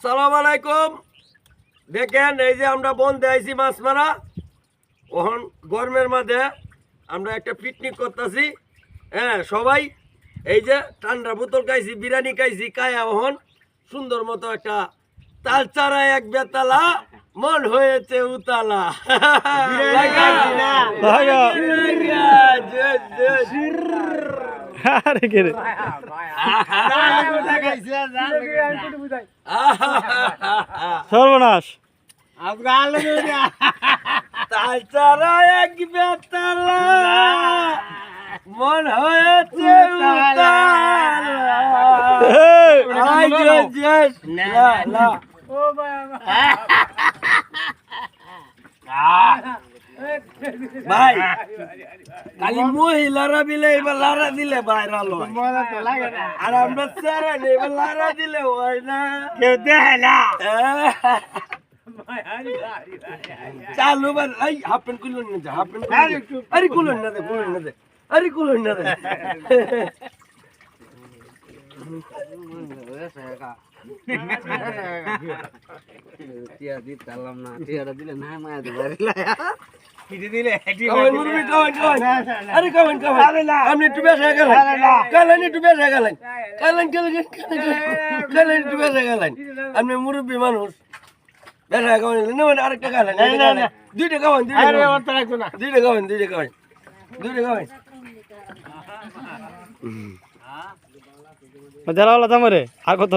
সালাম আলাইকুম। দেখেন এই যে আমরা বন্ধে আইছি মাছ মারা, ওহন গরমের মাঝে আমরা একটা পিকনিক করতেছি। হ্যাঁ, সবাই এই যে ঠান্ডা বোতল খাইছি, বিরিয়ানি খাইছি, কায়া ওহন সুন্দর মতো একটা তাল চারা এক বেতালা, মন হয়েছে উতালা। সর্বনাশ তাল চারা এক বেতালা, মন হয়েছে উতালা। ভাই খালি মহিলারা বিলে এবার লারা দিলে বাইরা লয়, আর আমরা চারা নেই এবার লারা দিলে হয় না, কেউ দেখে না। চালু বার এই হাফ প্যান্ট কুলন না যা, হাফ প্যান্ট আরে কুলন না দে, কুলন না দে, আরে কুলন না দে। টিয়া দিতে পারলাম না, টিয়াটা দিলে না মায়া দেবে দিলে। আরে কমেন কমেন, আপনি একটু বেশ হয়ে গেলেন, কালেন একটু বেশ হয়ে গেলেন, কালেন একটু বেশ হয়ে গেলেন। আপনি মুরব্বী মানুষ, বেশ হয়ে গেলেন। আরেকটা কালেন, দুইটা খাবেন, দুইটা খাবেন। যারা দাম রে আর কত